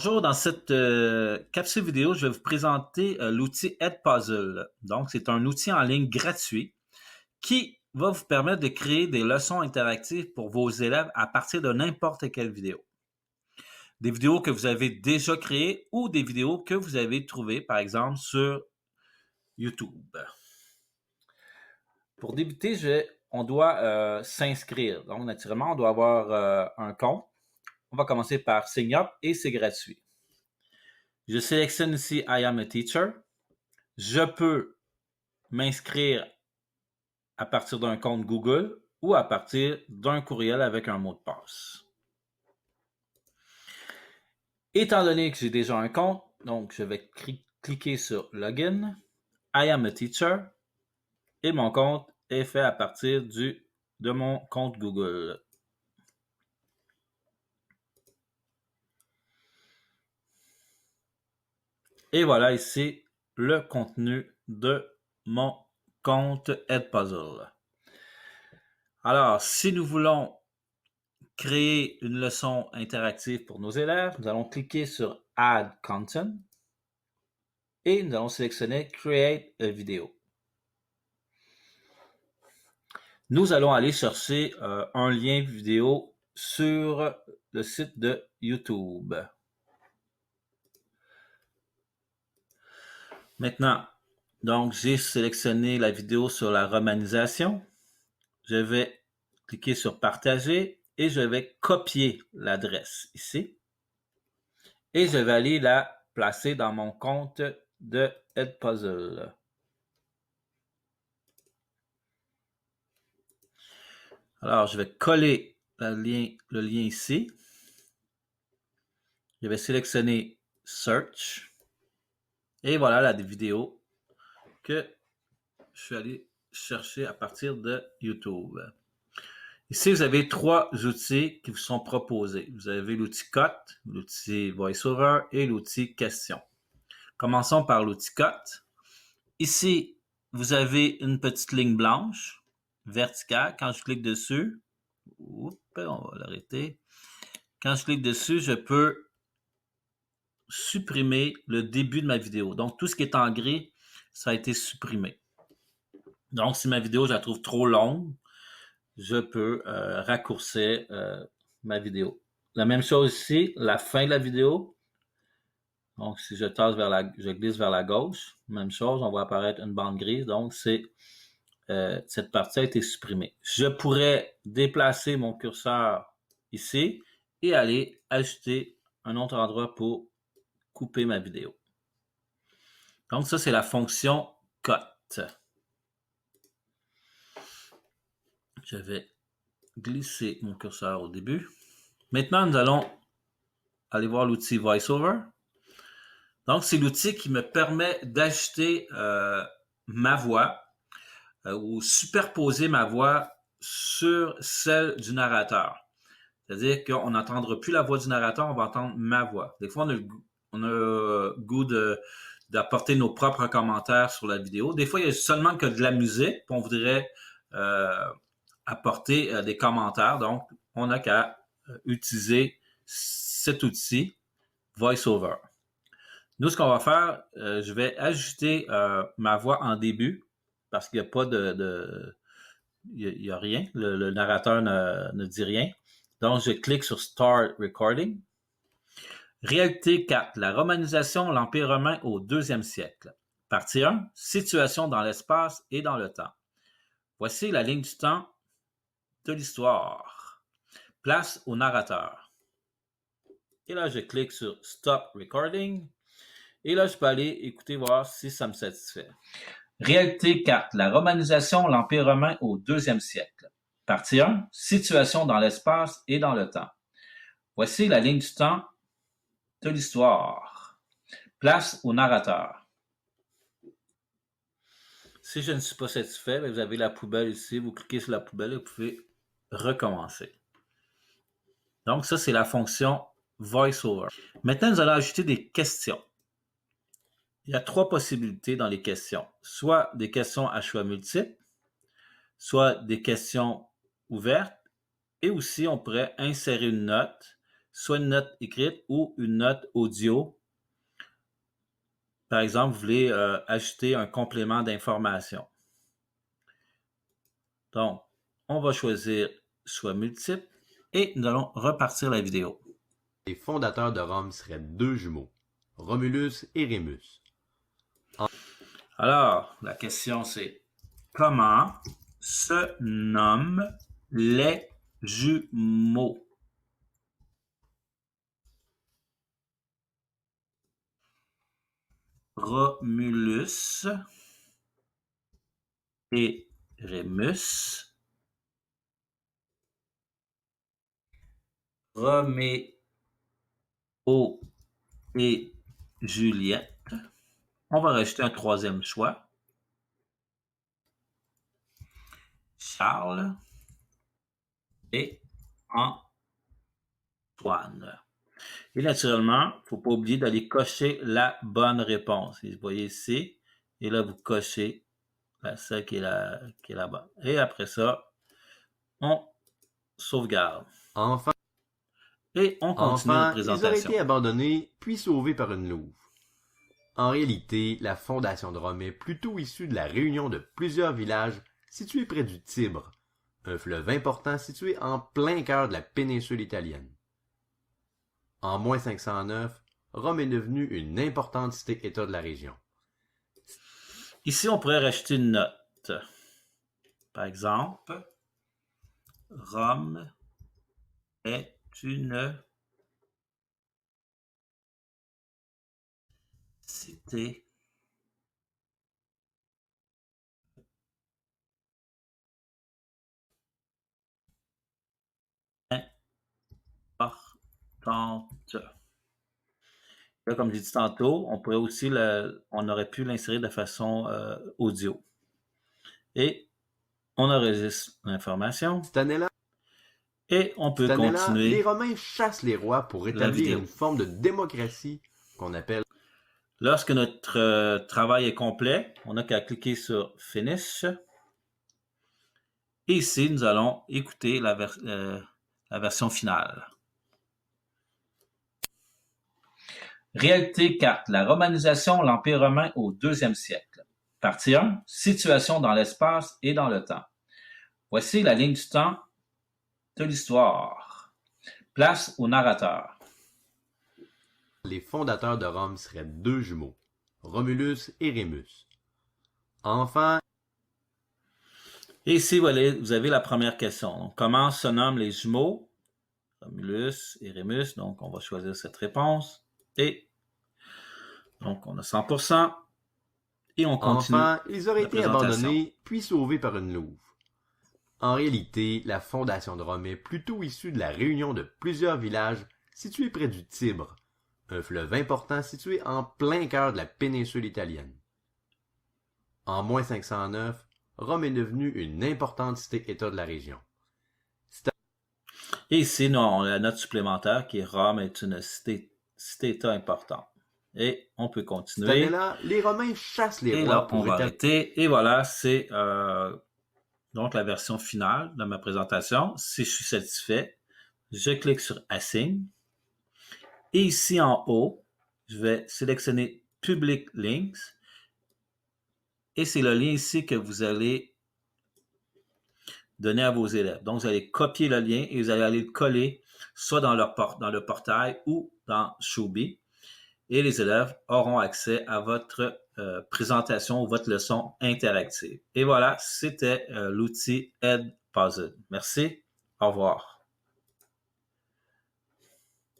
Bonjour, dans cette capsule vidéo, je vais vous présenter l'outil Edpuzzle. Donc, c'est un outil en ligne gratuit qui va vous permettre de créer des leçons interactives pour vos élèves à partir de n'importe quelle vidéo. Des vidéos que vous avez déjà créées ou des vidéos que vous avez trouvées, par exemple, sur YouTube. Pour débuter, on doit s'inscrire. Donc, naturellement, on doit avoir un compte. On va commencer par Sign Up et c'est gratuit. Je sélectionne ici I am a teacher. Je peux m'inscrire à partir d'un compte Google ou à partir d'un courriel avec un mot de passe. Étant donné que j'ai déjà un compte, donc je vais cliquer sur Login, I am a teacher et mon compte est fait à partir de mon compte Google. Et voilà ici le contenu de mon compte Edpuzzle. Alors, si nous voulons créer une leçon interactive pour nos élèves, nous allons cliquer sur Add Content et nous allons sélectionner Create a Video. Nous allons aller chercher un lien vidéo sur le site de YouTube. Maintenant, donc j'ai sélectionné la vidéo sur la romanisation. Je vais cliquer sur Partager et je vais copier l'adresse ici. Et je vais aller la placer dans mon compte de Edpuzzle. Alors, je vais coller le lien ici. Je vais sélectionner Search. Et voilà la vidéo que je suis allé chercher à partir de YouTube. Ici, vous avez trois outils qui vous sont proposés. Vous avez l'outil Cut, l'outil VoiceOver et l'outil Question. Commençons par l'outil Cut. Ici, vous avez une petite ligne blanche verticale. Quand je clique dessus, on va l'arrêter. Quand je clique dessus, je peux supprimer le début de ma vidéo. Donc, tout ce qui est en gris, ça a été supprimé. Donc, si ma vidéo, je la trouve trop longue, je peux raccourcir ma vidéo. La même chose ici, la fin de la vidéo. Donc, si je je glisse vers la gauche, même chose, on va apparaître une bande grise. Donc, cette partie a été supprimée. Je pourrais déplacer mon curseur ici et aller ajouter un autre endroit pour couper ma vidéo. Donc, ça, c'est la fonction Cut. Je vais glisser mon curseur au début. Maintenant, nous allons aller voir l'outil VoiceOver. Donc, c'est l'outil qui me permet d'ajouter ma voix ou superposer ma voix sur celle du narrateur. C'est-à-dire qu'on n'entendra plus la voix du narrateur, on va entendre ma voix. Des fois, on a le goût d'apporter nos propres commentaires sur la vidéo. Des fois, il y a seulement que de la musique, puis on voudrait apporter des commentaires. Donc, on n'a qu'à utiliser cet outil VoiceOver. Nous, ce qu'on va faire, je vais ajouter ma voix en début parce qu'il n'y a pas il y a rien. Le narrateur ne dit rien. Donc, je clique sur Start Recording. Réalité 4. La romanisation, l'Empire romain au 2e siècle. Partie 1. Situation dans l'espace et dans le temps. Voici la ligne du temps de l'histoire. Place au narrateur. Et là, je clique sur Stop Recording. Et là, je peux aller écouter, voir si ça me satisfait. Réalité 4. La romanisation, l'Empire romain au 2e siècle. Partie 1. Situation dans l'espace et dans le temps. Voici la ligne du temps de l'histoire. Place au narrateur. Si je ne suis pas satisfait, vous avez la poubelle ici. Vous cliquez sur la poubelle et vous pouvez recommencer. Donc, ça, c'est la fonction VoiceOver. Maintenant, nous allons ajouter des questions. Il y a 3 possibilités dans les questions. Soit des questions à choix multiples, soit des questions ouvertes, et aussi on pourrait insérer une note, soit une note écrite ou une note audio. Par exemple, vous voulez ajouter un complément d'information. Donc, on va choisir choix multiple et nous allons repartir la vidéo. Les fondateurs de Rome seraient deux jumeaux, Romulus et Rémus. Alors, la question c'est comment se nomment les jumeaux? Romulus et Rémus. Roméo et Juliette. On va rajouter un troisième choix. Charles et Antoine. Et naturellement, il ne faut pas oublier d'aller cocher la bonne réponse. Et vous voyez ici, et là, vous cochez celle qui est la bonne. Et après ça, on sauvegarde. Enfin, et on continue la ils auraient présentation. été abandonnés puis sauvés par une louve. En réalité, la fondation de Rome est plutôt issue de la réunion de plusieurs villages situés près du Tibre, un fleuve important situé en plein cœur de la péninsule italienne. En moins 509, Rome est devenue une importante cité-État de la région. Ici, on pourrait rajouter une note. Par exemple, Rome est une cité importante. Là, comme j'ai dit tantôt, on pourrait aussi on aurait pu l'insérer de façon audio. Et on enregistre l'information. Cette année-là, et on peut continuer. les Romains chassent les rois pour établir une forme de démocratie qu'on appelle. Lorsque notre travail est complet, on n'a qu'à cliquer sur Finish. Et ici, nous allons écouter la version finale. Réalité 4. La romanisation de l'Empire romain au IIe siècle. Partie 1. Situation dans l'espace et dans le temps. Voici la ligne du temps de l'histoire. Place au narrateur. Les fondateurs de Rome seraient deux jumeaux, Romulus et Rémus. Enfin, et ici, voilà, vous avez la première question. Donc, comment se nomment les jumeaux? Romulus et Rémus. Donc, on va choisir cette réponse. Et donc, on a 100%. Et on continue. Enfin, ils auraient été abandonnés puis sauvés par une louve. En réalité, la fondation de Rome est plutôt issue de la réunion de plusieurs villages situés près du Tibre, un fleuve important situé en plein cœur de la péninsule italienne. En moins 509, Rome est devenue une importante cité-État de la région. Et ici, nous avons la note supplémentaire qui est Rome est une cité-État importante. Et on peut continuer. Cette année-là, les Romains chassent les rois pour on va arrêter. Et voilà, c'est donc la version finale de ma présentation. Si je suis satisfait, je clique sur Assign. Et ici en haut, je vais sélectionner Public Links. Et c'est le lien ici que vous allez donner à vos élèves. Donc, vous allez copier le lien et vous allez aller le coller soit dans le portail ou dans Shobi. Et les élèves auront accès à votre présentation ou votre leçon interactive. Et voilà, c'était l'outil Edpuzzle. Merci, au revoir.